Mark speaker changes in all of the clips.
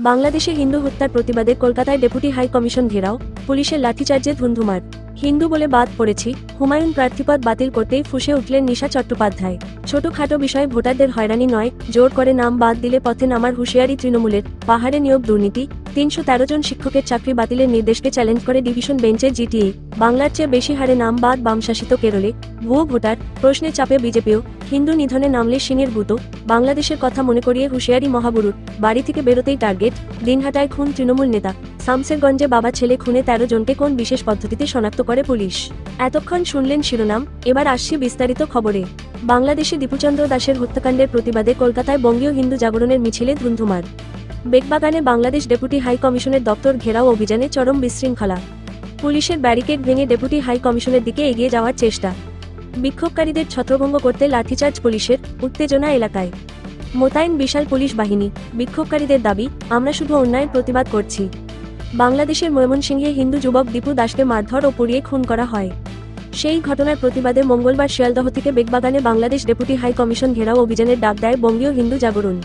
Speaker 1: বাংলাদেশে হিন্দু হত্যার প্রতিবাদে কলকাতায় ডেপুটি হাই কমিশন ঘেরাও, পুলিশের লাঠিচার্জে ধুন্ধুমার। হিন্দু বলে বাদ পড়েছি, হুমায়ুন প্রার্থীপদ বাতিল করতেই ফুঁসে উঠলেন নিশা চট্টোপাধ্যায়। ছোটখাটো বিষয়ে ভোটারদের হয়রানি নয়, জোর করে নাম বাদ দিলে পথে নামার হুঁশিয়ারি তৃণমূলের। পাহাড়ে নিয়োগ দুর্নীতি, ৩১৩ জন শিক্ষকের চাকরি বাতিলের নির্দেশকে চ্যালেঞ্জ করে ডিভিশন বেঞ্চে জিটিএ। বাংলার চেয়ে বেশি হারে নাম বাদ বামশাসিত কেরলে। ভুয়ো ভোটার প্রশ্নে চাপে বিজেপিও, হিন্দু নিধনে নামলে সিনের গুঁতো। বাংলাদেশের কথা মনে করিয়ে হুঁশিয়ারি মহাগুরুর, বাড়ি থেকে বেরোতেই টার্গেট। দিনহাটায় খুন তৃণমূল নেতা, শামসেরগঞ্জে বাবা ছেলে খুনে ১৩ জনকে কোন বিশেষ পদ্ধতিতে শনাক্ত করে পুলিশ। এতক্ষণ শুনলেন শিরোনাম, এবার আসছি বিস্তারিত খবরে। বাংলাদেশে দীপুচন্দ্র দাসের হত্যাকাণ্ডের প্রতিবাদে কলকাতায় বঙ্গীয় হিন্দু জাগরণের মিছিলে ধুন্ধুমার। বেগবাগানে বাংলাদেশ ডেপুটি হাই কমিশনের দপ্তর ঘেরাও অভিযানে চরম বিশৃঙ্খলা। পুলিশের ব্যারিকেড ভেঙে ডেপুটি হাই কমিশনের দিকে এগিয়ে যাওয়ার চেষ্টা। বিক্ষোভকারীদের ছত্রভঙ্গ করতে লাঠিচার্জ পুলিশের, উত্তেজনা এলাকায়। মোতায়েন বিশাল পুলিশ বাহিনী। বিক্ষোভকারীদের দাবি, আমরা শুধু অন্যায়ের প্রতিবাদ করছি। বাংলাদেশের ময়মনসিংহে হিন্দু যুবক দীপু দাসকে মারধর ও পুড়িয়ে খুন করা হয়। সেই ঘটনার প্রতিবাদে মঙ্গলবার শিয়ালদহ থেকে বেগবাগানে বাংলাদেশ ডেপুটি হাই কমিশন ঘেরাও অভিযানের ডাক দেয় বঙ্গীয় হিন্দু জাগরণ।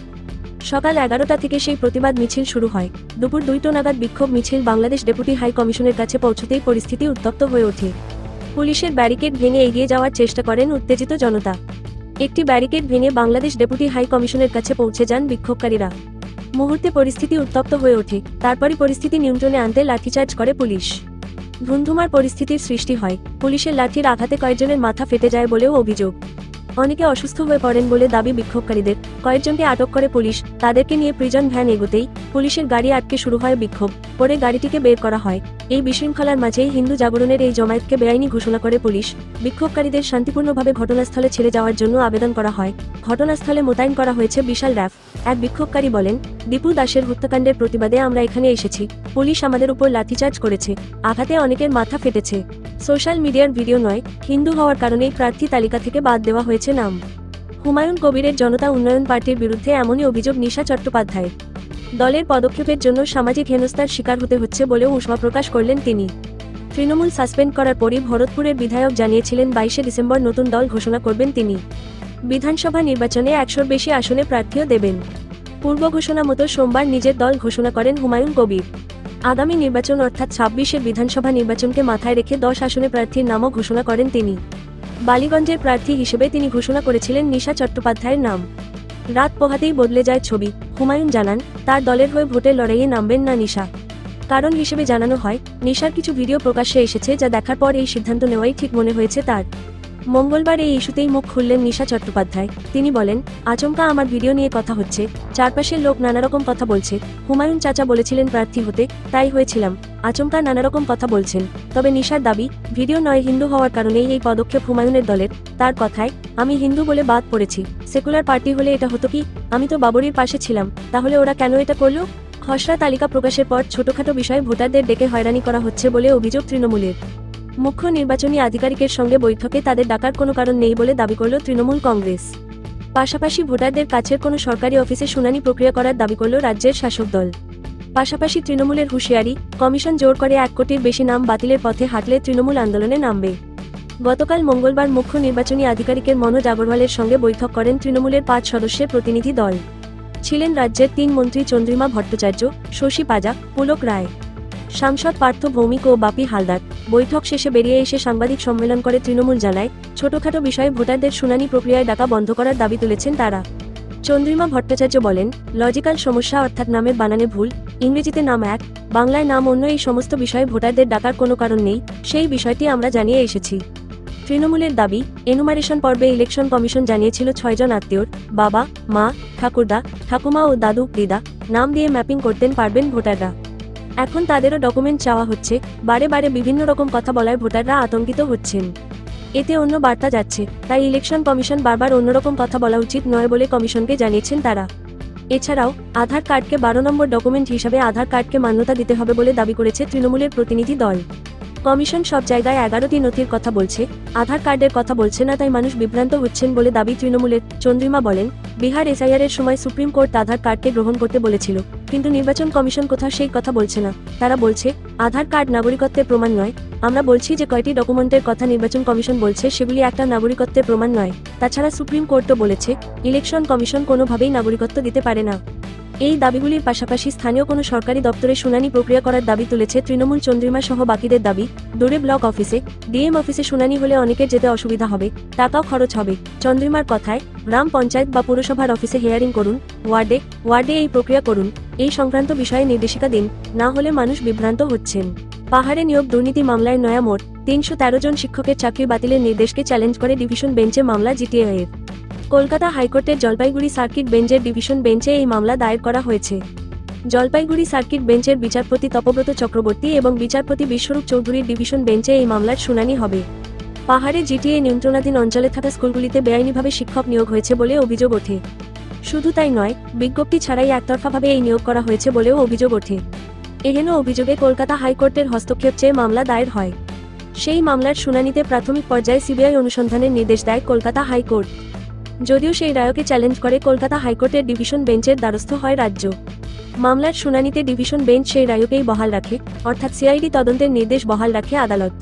Speaker 1: সকাল ১১টা থেকে সেই প্রতিবাদ মিছিল শুরু হয়। দুপুর ২টা নাগাদ বিক্ষোভ মিছিল বাংলাদেশ ডেপুটি হাই কমিশনের কাছে পৌঁছতেই পরিস্থিতি উত্তপ্ত হয়ে ওঠে। পুলিশের ব্যারিকেড ভেঙে এগিয়ে যাওয়ার চেষ্টা করেন উত্তেজিত জনতা। একটি ব্যারিকেড ভেঙে বাংলাদেশ ডেপুটি হাই কমিশনের কাছে পৌঁছে যান বিক্ষোভকারীরা। মুহূর্তে পরিস্থিতি উত্তপ্ত হয়ে ওঠে, তারপরই পরিস্থিতি নিয়ন্ত্রণে আনতে লাঠিচার্জ করে পুলিশ। ধুন্ধুমার পরিস্থিতির সৃষ্টি হয়, পুলিশের লাঠির আঘাতে কয়েকজনের মাথা ফেটে যায় বলেও অভিযোগ। অনেকে অসুস্থ হয়ে পড়েন বলে দাবি বিক্ষোভকারীদের। কয়েকজনকে আটক করে পুলিশ, তাদেরকে নিয়ে প্রিজন ভ্যান এগোতেই পুলিশের গাড়ি আটকে শুরু হয় বিক্ষোভ। পরে গাড়িটিকে বের করা হয়। এই বিশৃঙ্খলার মাঝেই হিন্দু জাগরণের এই জমায়েতকে বেআইনি ঘোষণা করে পুলিশ। বিক্ষোভকারীদের শান্তিপূর্ণভাবে ঘটনাস্থলে ছেড়ে যাওয়ার জন্য আবেদন করা হয়। ঘটনাস্থলে মোতায়েন করা হয়েছে বিশাল র্যাফ। এক বিক্ষোভকারী বলেন, দীপু দাসের হত্যাকাণ্ডের প্রতিবাদে আমরা এখানে এসেছি। পুলিশ আমাদের উপর লাঠিচার্জ করেছে, আঘাতে অনেকের মাথা ফেটেছে। সোশ্যাল মিডিয়ার ভিডিও নয়, হিন্দু হওয়ার কারণেই প্রার্থী তালিকা থেকে বাদ দেওয়া হয়েছে নাম। হুমায়ুন কবিরের জনতা উন্নয়ন পার্টির বিরুদ্ধে এমনই অভিযোগ নিশা চট্টোপাধ্যায়ের। দলের পদক্ষেপের জন্য সামাজিক হেনস্থার শিকার হতে হচ্ছে বলেও উষ্মা প্রকাশ করলেন তিনি। তৃণমূল সাসপেন্ড করার পরই ভরতপুরের বিধায়ক জানিয়েছিলেন ২২শে ডিসেম্বর নতুন দল ঘোষণা করবেন তিনি। বিধানসভা নির্বাচনে ১০০-র বেশি আসনে প্রার্থীও দেবেন। পূর্ব ঘোষণা মতো সোমবার নিজের দল ঘোষণা করেন হুমায়ুন কবির। আগামী নির্বাচন অর্থাৎ ২৬শে বিধানসভা নির্বাচনকে মাথায় রেখে ১০ আসনে প্রার্থীর নামও ঘোষণা করেন তিনি। বালিগঞ্জের প্রার্থী হিসেবে তিনি ঘোষণা করেছিলেন নিশা চট্টোপাধ্যায়ের নাম। রাত পোহাতেই বদলে যায় ছবি। হুমায়ুন জানান, তার দলের হয়ে ভোটের লড়াইয়ে নামবেন না নিশা। কারণ হিসেবে জানানো হয়, নিশার কিছু ভিডিও প্রকাশ্যে এসেছে যা দেখার পর এই সিদ্ধান্ত নেওয়াই ঠিক মনে হয়েছে তার। মঙ্গলবার এই ইস্যুতেই মুখ খুললেন নিশা চট্টোপাধ্যায়। তিনি বলেন, আচমকা আমার ভিডিও নিয়ে কথা হচ্ছে, চারপাশের লোক নানারকম কথা বলছে। হুমায়ুন চাচা বলেছিলেন প্রার্থী হতে, তাই হয়েছিলাম। আচমকা নানারকম কথা বলছেন। তবে নিশার দাবি, ভিডিও নয়, হিন্দু হওয়ার কারণেই এই পদক্ষেপ হুমায়ুনের দলের। তার কথায়, আমি হিন্দু বলে বাদ পড়েছি। সেকুলার পার্টি হলে এটা হতো কি? আমি তো বাবরির পাশে ছিলাম, তাহলে ওরা কেন এটা করলো? খসড়া তালিকা প্রকাশের পর ছোটখাটো বিষয়ে ভোটারদের ডেকে হয়রানি করা হচ্ছে বলে অভিযোগ তৃণমূলের। মুখ্য নির্বাচনী আধিকারিকের সঙ্গে বৈঠকে তাদের ডাকার কোনো কারণ নেই বলে দাবি করল তৃণমূল কংগ্রেস। পাশাপাশি ভোটারদের কাছের কোনো সরকারি অফিসে শুনানি প্রক্রিয়া করার দাবি করল রাজ্যের শাসক দল। পাশাপাশি তৃণমূলের হুঁশিয়ারি, কমিশন জোর করে ১ কোটির বেশি নাম বাতিলের পথে হাঁটলে তৃণমূল আন্দোলনে নামবে। গতকাল মঙ্গলবার মুখ্য নির্বাচনী আধিকারিকের মনোজ আগরওয়ালের সঙ্গে বৈঠক করেন তৃণমূলের ৫ সদস্যের প্রতিনিধি দল। ছিলেন রাজ্যের ৩ মন্ত্রী চন্দ্রিমা ভট্টাচার্য, শশী পাজা, পুলক রায়, সাংসদ পার্থ ভৌমিক ও বাপি হালদার। বৈঠক শেষে বেরিয়ে এসে সাংবাদিক সম্মেলন করে তৃণমূল জানায়, ছোটখাটো বিষয়ে ভোটারদের শুনানি প্রক্রিয়ায় ডাকা বন্ধ করার দাবি তুলেছেন তারা। চন্দ্রিমা ভট্টাচার্য বলেন, লজিক্যাল সমস্যা অর্থাৎ নামের বানানে ভুল, ইংরেজিতে নাম এক, বাংলায় নাম অন্য, এই সমস্ত বিষয়ে ভোটারদের ডাকার কোনো কারণ নেই, সেই বিষয়টি আমরা জানিয়ে এসেছি। তৃণমূলের দাবি, এনুমারেশন পর্বে ইলেকশন কমিশন জানিয়েছিল ৬ জন আত্মীয়র, বাবা, মা, ঠাকুরদা, ঠাকুমা ও দাদু দিদা নাম দিয়ে ম্যাপিং করতেন পারবেন ভোটাররা। এখন তাদেরও ডকুমেন্ট চাওয়া হচ্ছে। বারে বারে বিভিন্ন রকম কথা বলায় ভোটাররা আতঙ্কিত হচ্ছেন। এতে অন্য বার্তা যাচ্ছে, তাই ইলেকশন কমিশন বারবার অন্যরকম কথা বলা উচিত নয় বলে কমিশনকে জানিয়েছেন তারা। এছাড়াও আধার কার্ডকে ১২ নম্বর ডকুমেন্ট হিসাবে আধার কার্ডকে মান্যতা দিতে হবে বলে দাবি করেছে তৃণমূলের প্রতিনিধি দল। কমিশন সব জায়গায় ১১টি নথির কথা বলছে, আধার কার্ডের কথা বলছে না, তাই মানুষ বিভ্রান্ত হচ্ছেন বলে দাবি তৃণমূলের। চন্দ্রিমা বলেন, বিহার এসআইআরের সময় সুপ্রিম কোর্ট আধার কার্ডকে গ্রহণ করতে বলেছিল, কিন্তু নির্বাচন কমিশন কোথাও সেই কথা বলছে না। তারা বলছে, আধার কার্ড নাগরিকত্বের প্রমাণ নয়। আমরা বলছি যে কয়টি ডকুমেন্টের কথা নির্বাচন কমিশন বলছে সেগুলি একটা নাগরিকত্বের প্রমাণ নয়। তাছাড়া সুপ্রিম কোর্টও বলেছে, ইলেকশন কমিশন কোনোভাবেই নাগরিকত্ব দিতে পারে না। এই দাবিগুলির পাশাপাশি স্থানীয় কোনো সরকারি দপ্তরে শুনানি প্রক্রিয়া করার দাবি তুলেছে তৃণমূল। চন্দ্রিমা সহ বাকিদের দাবি, দূরে ব্লক অফিসে, ডিএম অফিসে শুনানি হলে অনেকের যেতে অসুবিধা হবে, টাকাও খরচ হবে। চন্দ্রিমার কথায়, গ্রাম পঞ্চায়েত বা পুরসভার অফিসে হিয়ারিং করুন, ওয়ার্ডে এই প্রক্রিয়া করুন, এই সংক্রান্ত বিষয়ে নির্দেশিকা দিন, না হলে মানুষ বিভ্রান্ত হচ্ছেন। পাহাড়ে নিয়োগ দুর্নীতি মামলায় নয়া মোড়, ৩১৩ জন শিক্ষকের চাকরি বাতিলের নির্দেশকে চ্যালেঞ্জ করে ডিভিশন বেঞ্চে মামলা জিটিএ-এর। কলকাতা হাইকোর্টের জলপাইগুড়ি সার্কিট বেঞ্চের ডিভিশন বেঞ্চে এই মামলা দায়ের করা হয়েছে। জলপাইগুড়ি সার্কিট বেঞ্চের বিচারপতি তপব্রত চক্রবর্তী এবং বিচারপতি বিশ্বরূপ চৌধুরীর ডিভিশন বেঞ্চে এই মামলার শুনানি হবে। পাহাড়ে জিটিএ নিয়ন্ত্রণাধীন অঞ্চলে থাকা স্কুলগুলিতে বেআইনিভাবে শিক্ষক নিয়োগ হয়েছে বলে অভিযোগ ওঠে। শুধু তাই নয়, বিজ্ঞপ্তি ছাড়াই একতরফাভাবে এই নিয়োগ করা হয়েছে বলেও অভিযোগ ওঠে। এহেন অভিযোগে কলকাতা হাইকোর্টের হস্তক্ষেপ চেয়ে মামলা দায়ের হয়। সেই মামলার শুনানিতে প্রাথমিক পর্যায়ে সিবিআই অনুসন্ধানের নির্দেশ দেয় কলকাতা হাইকোর্ট। যদিও সেই রায়কে চ্যালেঞ্জ করে কলকাতা হাইকোর্টের ডিভিশন বেঞ্চের দ্বারস্থ হয় রাজ্য। মামলার শুনানিতে ডিভিশন বেঞ্চ সেই রায়কেই বহাল রাখে, অর্থাৎ সিআইডি তদন্তের নির্দেশ বহাল রাখে আদালত।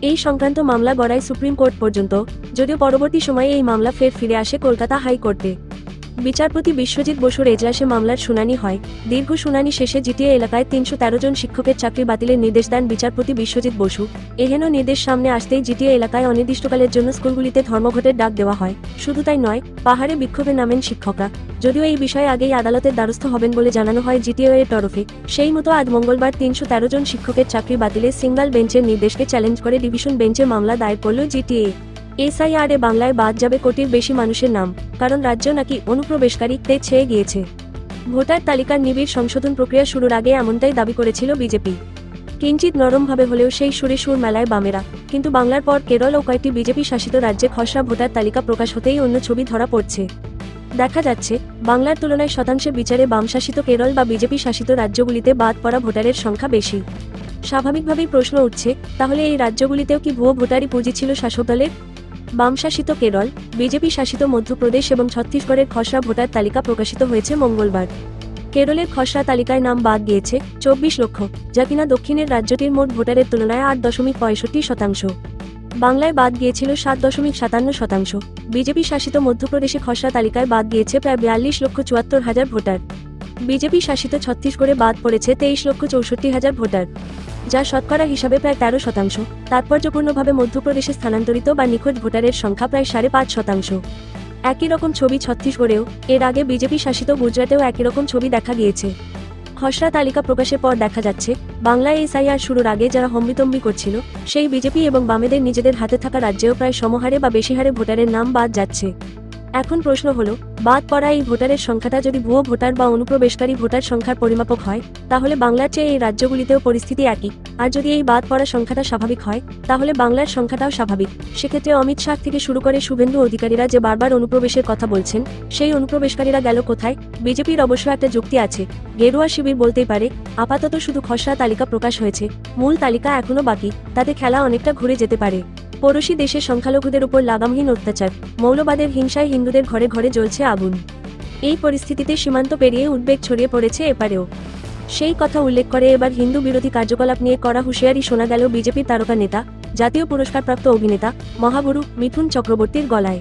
Speaker 1: এই সংক্রান্ত মামলা গড়ায় সুপ্রিম কোর্ট পর্যন্ত, যদিও পরবর্তী সময়ে এই মামলা ফিরে আসে কলকাতা হাইকোর্টে। বিচারপতি বিশ্বজিৎ বসুর এজলাসে মামলার শুনানি হয়। দীর্ঘ শুনানি শেষে জিটিএ এলাকায় ৩১৩ জন শিক্ষকের চাকরি বাতিলের নির্দেশ দেন বিচারপতি বিশ্বজিৎ বসু। এহেন নির্দেশ সামনে আসতেই জিটিএ এলাকায় অনির্দিষ্টকালের জন্য স্কুলগুলিতে ধর্মঘটের ডাক দেওয়া হয়। শুধু তাই নয়, পাহাড়ে বিক্ষোভে নামেন শিক্ষকরা। যদিও এই বিষয়ে আগেই আদালতের দ্বারস্থ হবেন বলে জানানো হয় জিটিএ-এর তরফে। সেই মতো আজ মঙ্গলবার ৩১৩ জন শিক্ষকের চাকরি বাতিলের সিঙ্গল বেঞ্চের নির্দেশকে চ্যালেঞ্জ করে ডিভিশন বেঞ্চে মামলা দায়ের করল জিটিএ। এসআইআর-এ বাংলায় বাদ যাবে কোটির বেশি মানুষের নাম, কারণ রাজ্য নাকি অনুপ্রবেশকারীতে ছেয়ে গিয়েছে। ভোটার তালিকার নিবিড় সংশোধন প্রক্রিয়া শুরুর আগে এমনটাই দাবি করেছিল বিজেপি। কিঞ্চিত নরমভাবে হলেও সেই সুরে সুর মেলায় বামেরা। কিন্তু বাংলার পর কেরল ও কয়েকটি বিজেপি শাসিত রাজ্যে খসড়া ভোটার তালিকা প্রকাশ হতেই অন্য ছবি ধরা পড়ছে। দেখা যাচ্ছে, বাংলার তুলনায় শতাংশের বিচারে বামশাসিত কেরল বা বিজেপি শাসিত রাজ্যগুলিতে বাদ পড়া ভোটারের সংখ্যা বেশি। স্বাভাবিকভাবেই প্রশ্ন উঠছে, তাহলে এই রাজ্যগুলিতেও কি ভুয়ো ভোটারই পুঁজি ছিল শাসক দলের? বামশাসিত কেরল, বিজেপি শাসিত মধ্যপ্রদেশ এবং ছত্তিশগড়ের খসড়া ভোটার তালিকা প্রকাশিত হয়েছে মঙ্গলবার। কেরলের খসড়া তালিকায় নাম বাদ গিয়েছে ২৪ লক্ষ, যা কিনা দক্ষিণের রাজ্যটির মোট ভোটারের তুলনায় ৮.৬৫%। বাংলায় বাদ গিয়েছিল ৭.৫৭%। বিজেপি শাসিত মধ্যপ্রদেশে খসড়া তালিকায় বাদ গিয়েছে প্রায় ৪২,৭৪,০০০ ভোটার। বিজেপি শাসিত ছত্তিশগড়ে বাদ পড়েছে ২৩,৬৪,০০০ ভোটার, যা শতকরা হিসাবে প্রায় ১৩%। তাৎপর্যপূর্ণভাবে মধ্যপ্রদেশে স্থানান্তরিত বা নিখোঁজ ভোটারের সংখ্যা প্রায় ৫.৫%। একই রকম ছবি ছত্তিশগড়েও, এর আগে বিজেপি শাসিত গুজরাটেও একই রকম ছবি দেখা গিয়েছে। খসড়া তালিকা প্রকাশের পর দেখা যাচ্ছে, বাংলায় এসআইআর শুরুর আগে যারা হম্বিতম্বি করছিল, সেই বিজেপি এবং বামেদের নিজেদের হাতে থাকা রাজ্যেও প্রায় সমহারে বা বেশি হারে ভোটারের নাম বাদ যাচ্ছে। এখন প্রশ্ন হলো, বাদ পড়া এই ভোটারের সংখ্যাটা যদি ভুয়ো ভোটার বা অনুপ্রবেশকারী ভোটার সংখ্যার পরিমাপক হয়, তাহলে বাংলার চেয়ে এই রাজ্যগুলিতেও পরিস্থিতি একই। আর যদি এই বাদ পড়া সংখ্যাটা স্বাভাবিক হয়, তাহলে বাংলার সংখ্যাটাও স্বাভাবিক। সেক্ষেত্রে অমিত শাহ থেকে শুরু করে শুভেন্দু অধিকারীরা যে বারবার অনুপ্রবেশের কথা বলছেন, সেই অনুপ্রবেশকারীরা গেল কোথায়? বিজেপির অবশ্য একটা যুক্তি আছে, গেরুয়া শিবির বলতেই পারে, আপাতত শুধু খসড়া তালিকা প্রকাশ হয়েছে, মূল তালিকা এখনো বাকি, তাতে খেলা অনেকটা ঘুরে যেতে পারে। পড়োশি দেশের সংখ্যালঘুদের উপর লাগামহীন অত্যাচার, মৌলবাদের হিংসায় হিন্দুদের ঘরে ঘরে জ্বলছে আগুন। এই পরিস্থিতিতে সীমান্ত পেরিয়ে উদ্বেগ ছড়িয়ে পড়েছে এপারেও। সেই কথা উল্লেখ করে এবার হিন্দু বিরোধী কার্যকলাপ নিয়ে কড়া হুঁশিয়ারি শোনা গেল বিজেপির তারকা নেতা, জাতীয় পুরস্কারপ্রাপ্ত অভিনেতা, মহাগুরু মিথুন চক্রবর্তীর গলায়।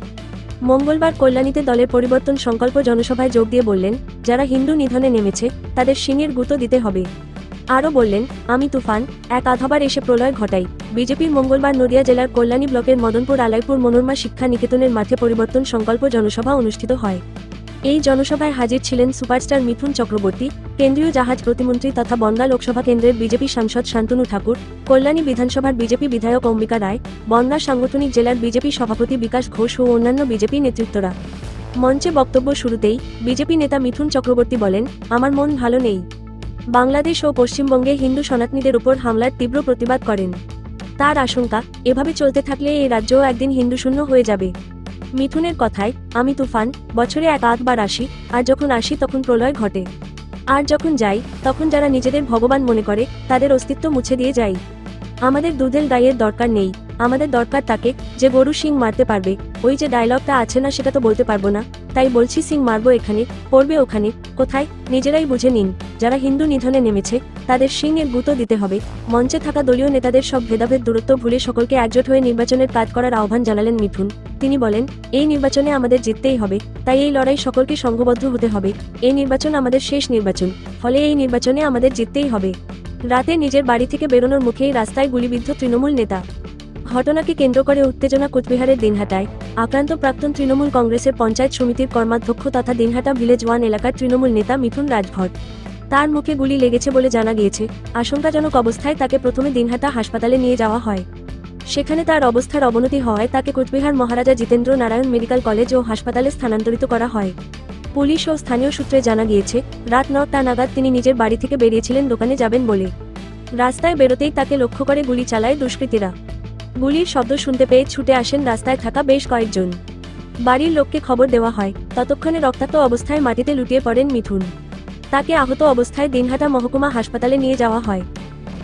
Speaker 1: মঙ্গলবার কল্যাণীতে দলের পরিবর্তন সংকল্প জনসভায় যোগ দিয়ে বললেন, যারা হিন্দু নিধনে নেমেছে, তাদের শিঙের গুঁতো দিতে হবে। আরও বললেন, আমি তুফান, এক আধবার এসে প্রলয় ঘটাই। বিজেপির মঙ্গলবার নদিয়া জেলার কল্যাণী ব্লকের মদনপুর আলাইপুর মনোরমা শিক্ষা নিকেতনের মাঠে পরিবর্তন সংকল্প জনসভা অনুষ্ঠিত হয়। এই জনসভায় হাজির ছিলেন সুপারস্টার মিথুন চক্রবর্তী, কেন্দ্রীয় জাহাজ প্রতিমন্ত্রী তথা বনগাঁ লোকসভা কেন্দ্রের বিজেপি সাংসদ শান্তনু ঠাকুর, কল্যাণী বিধানসভার বিজেপি বিধায়ক অম্বিকা রায়, বনগাঁ সাংগঠনিক জেলার বিজেপি সভাপতি বিকাশ ঘোষ ও অন্যান্য বিজেপি নেতৃত্বরা। মঞ্চে বক্তব্য শুরুতেই বিজেপি নেতা মিথুন চক্রবর্তী বলেন, আমার মন ভালো নেই। বাংলাদেশ ও পশ্চিমবঙ্গে হিন্দু সনাতনীদের উপর হামলার তীব্র প্রতিবাদ করেন। তার আশঙ্কা, এভাবে চলতে থাকলে এই রাজ্যও একদিন হিন্দুশূন্য হয়ে যাবে। মিথুনের কথায়, আমি তুফান, বছরে এক আধবার আসি, আর যখন আসি তখন প্রলয় ঘটে। আর যখন যাই, তখন যারা নিজেদের ভগবান মনে করে, তাদের অস্তিত্ব মুছে দিয়ে যাই। আমাদের দুধের গাইয়ের দরকার নেই, আমাদের দরকার তাকে, যে গরু শিং মারতে পারবে। ওই যে ডায়লগটা আছে না, সেটা তো বলতে পারবো না, তাই বলছি সিং মারবো এখানে, পড়বে ওখানে, কোথায় নিজেরাই বুঝে নিন। যারা হিন্দু নিধনে নেমেছে, তাদের শিং এর গুঁতো দিতে হবে। মঞ্চে থাকা দলীয় নেতাদের সব ভেদাভেদ দূরত্ব ভুলে সকলকে একজোট হয়ে নির্বাচনের কাজ করার আহ্বান জানালেন মিথুন। তিনি বলেন, এই নির্বাচনে আমাদের জিততেই হবে, তাই এই লড়াই সকলকে সংঘবদ্ধ হতে হবে। এই নির্বাচন আমাদের শেষ নির্বাচন, ফলে এই নির্বাচনে আমাদের জিততেই হবে। রাতে নিজের বাড়ি থেকে বেরোনোর মুখেই রাস্তায় গুলিবিদ্ধ তৃণমূল নেতা। ঘটনাকে কেন্দ্র করে উত্তেজনা কোচবিহারের দিনহাটায়। আক্রান্ত প্রাক্তন তৃণমূল কংগ্রেসের পঞ্চায়েত সমিতির কর্মাধ্যক্ষ তথা দিনহাটা ভিলেজ 1 এলাকার তৃণমূল নেতা মিঠুন রাজভর। তার মুখে গুলি লেগেছে বলে জানা গিয়েছে। আশঙ্কাজনক অবস্থায় তাকে প্রথমে দিনহাটা হাসপাতালে নিয়ে যাওয়া হয়। সেখানে তার অবস্থার অবনতি হওয়ায় তাকে কোচবিহার মহারাজা জিতেন্দ্র নারায়ণ মেডিকেল কলেজ ও হাসপাতালে স্থানান্তরিত করা হয়। পুলিশ ও স্থানীয় সূত্রে জানা গিয়েছে, রাত 9টা নাগাদ তিনি নিজের বাড়ি থেকে বেরিয়েছিলেন দোকানে যাবেন বলে। রাস্তায় বেরোতেই তাকে লক্ষ্য করে গুলি চালায় দুষ্কৃতীরা। গুলির শব্দ শুনতে পেয়ে ছুটে আসেন রাস্তায় থাকা বেশ কয়েকজন। বাড়ির লোককে খবর দেওয়া হয়। ততক্ষণে রক্তাক্ত অবস্থায় মাটিতে লুটিয়ে পড়েন মিঠুন। তাকে আহত অবস্থায় দিনহাটা মহকুমা হাসপাতালে নিয়ে যাওয়া হয়,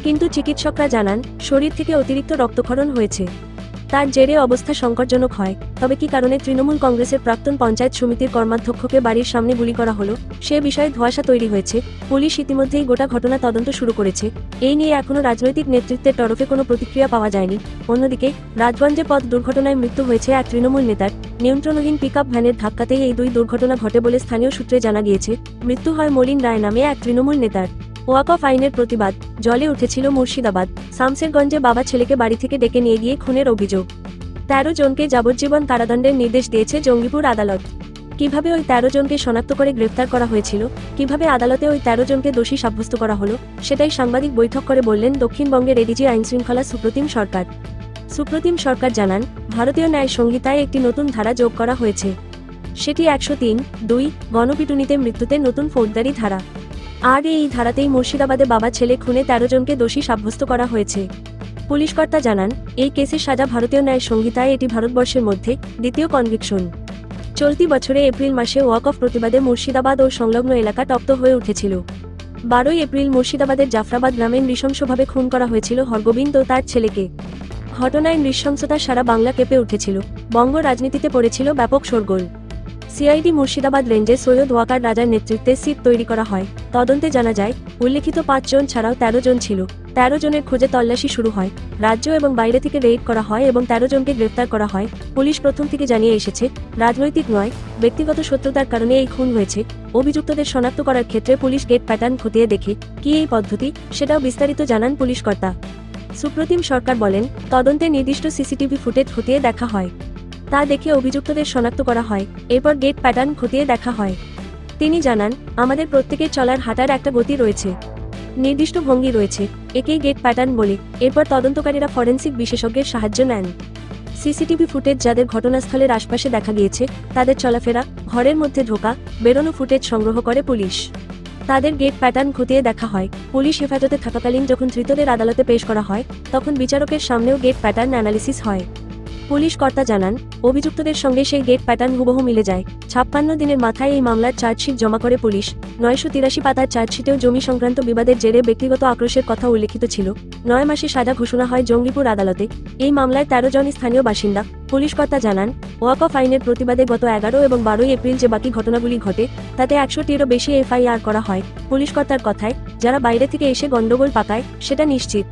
Speaker 1: কিন্তু চিকিৎসকরা জানান শরীর থেকে অতিরিক্ত রক্তক্ষরণ হয়েছে। তার জেরে অবস্থা সংকটজনক হয়। তবে কী কারণে তৃণমূল কংগ্রেসের প্রাক্তন পঞ্চায়েত সমিতির কর্মাধ্যক্ষকে বাড়ির সামনে গুলি করা হলো, সে বিষয়ে ধোঁয়াশা তৈরি হয়েছে। পুলিশ ইতিমধ্যেই গোটা ঘটনা তদন্ত শুরু করেছে। এই নিয়ে এখনও রাজনৈতিক নেতৃত্বের তরফে কোনো প্রতিক্রিয়া পাওয়া যায়নি। অন্যদিকে রাজগঞ্জে পথ দুর্ঘটনায় মৃত্যু হয়েছে এক তৃণমূল নেতার। নিয়ন্ত্রণহীন পিকআপ ভ্যানের ধাক্কাতেই এই দুই দুর্ঘটনা ঘটে বলে স্থানীয় সূত্রে জানা গিয়েছে। মৃত্যু হয় মলিন রায় নামে এক তৃণমূল নেতার। ওয়াকফ আইনের প্রতিবাদ জলে উঠেছিল মুর্শিদাবাদ। শামসেরগঞ্জে বাবা ছেলেকে বাড়ি থেকে ডেকে নিয়ে গিয়ে খুনের অভিযোগ। 13 জনকে যাবজ্জীবন কারাদণ্ডের নির্দেশ দিয়েছে জঙ্গিপুর আদালত। কিভাবে ওই 13 জনকে শনাক্ত করে গ্রেফতার করা হয়েছিল, কিভাবে আদালতে ওই 13 জনকে দোষী সাব্যস্ত করা হলো, সেটাই সাংবাদিক বৈঠক করে বললেন দক্ষিণবঙ্গের এডিজি আইনশৃঙ্খলা সুপ্রতিম সরকার। সুপ্রতিম সরকার জানান, ভারতীয় ন্যায় সংহিতায় একটি নতুন ধারা যোগ করা হয়েছে। সেটি 103(2) গণপিটুনিতে মৃত্যুতে নতুন ফৌজদারি ধারা। আর এই ধারাতেই মুর্শিদাবাদে বাবা ছেলে খুনে 13 জনকে দোষী সাব্যস্ত করা হয়েছে। পুলিশ কর্তা জানান, এই কেসের সাজা ভারতীয় ন্যায় সংহিতায় এটি ভারতবর্ষের মধ্যে দ্বিতীয় কনভিকশন। চলতি বছরে এপ্রিল মাসে ওয়াকফ প্রতিবাদে মুর্শিদাবাদ ও সংলগ্ন এলাকা তপ্ত হয়ে উঠেছিল। 12 এপ্রিল মুর্শিদাবাদের জাফরাবাদ গ্রামে নৃশংসভাবে খুন করা হয়েছিল হরগোবিন্দ ও তার ছেলেকে। ঘটনায় নৃশংসতা সারা বাংলা কেঁপে উঠেছিল। বঙ্গ রাজনীতিতে পড়েছিল ব্যাপক শোরগোল। সিআইডি মুর্শিদাবাদ রেঞ্জে সৈয়দ ওয়াকার রাজার নেতৃত্বে সিট তৈরি করা হয়। তদন্তে জানা যায়, উল্লেখিত 5 জন ছাড়াও 13 জন ছিল। 13 জনের খোঁজে তল্লাশি শুরু হয়। রাজ্য এবং বাইরে থেকে রেইড করা হয় এবং 13 জনকে গ্রেফতার করা হয়। পুলিশ প্রথম থেকে জানিয়ে এসেছে, রাজনৈতিক নয়, ব্যক্তিগত শত্রুতার কারণে এই খুন হয়েছে। অভিযুক্তদের শনাক্ত করার ক্ষেত্রে পুলিশ গেট প্যাটার্ন খতিয়ে দেখে। কি এই পদ্ধতি, সেটাও বিস্তারিত জানান পুলিশ কর্তা। সুপ্রতিম সরকার বলেন, তদন্তে নির্দিষ্ট সিসিটিভি ফুটেজ খতিয়ে দেখা হয়। তা দেখে অভিযুক্তদের শনাক্ত করা হয়। এরপর গেট প্যাটার্ন খতিয়ে দেখা হয়। তিনি জানান, আমাদের প্রত্যেকের চলার হাঁটার একটা গতি রয়েছে, নির্দিষ্ট ভঙ্গি রয়েছে, একেই গেট প্যাটার্ন বলে। এরপর তদন্তকারীরা ফরেনসিক বিশেষজ্ঞের সাহায্য নেন। সিসিটিভি ফুটেজ যাদের ঘটনাস্থলের আশপাশে দেখা গিয়েছে, তাদের চলাফেরা, ঘরের মধ্যে ঢোকা, বেরোনো ফুটেজ সংগ্রহ করে পুলিশ। তাদের গেট প্যাটার্ন খতিয়ে দেখা হয়। পুলিশ হেফাজতে থাকাকালীন যখন ধৃতদের আদালতে পেশ করা হয়, তখন বিচারকের সামনেও গেট প্যাটার্ন অ্যানালিসিস হয়। পুলিশ কর্তা জানান, অভিযুক্তদের সঙ্গে সেই গেট প্যাটার্ন হুবহু মিলে যায়। 56 দিনের মাথায় এই মামলার চার্জশিট জমা করে পুলিশ। 983 পাতার চার্জশিটেও জমি সংক্রান্ত বিবাদের জেরে ব্যক্তিগত আক্রোশের কথা উল্লেখিত ছিল। 9 মাসে সাজা ঘোষণা হয় জঙ্গিপুর আদালতে। এই মামলায় 13 জন স্থানীয় বাসিন্দা। পুলিশ কর্তা জানান, ওয়াকফ আইনের প্রতিবাদে গত 11 এবং 12 এপ্রিল যে বাকি ঘটনাগুলি ঘটে, তাতে 100টিরও বেশি এফআইআর করা হয়। পুলিশ কর্তার কথায়, যারা বাইরে থেকে এসে গন্ডগোল পাকায়, সেটা নিশ্চিত।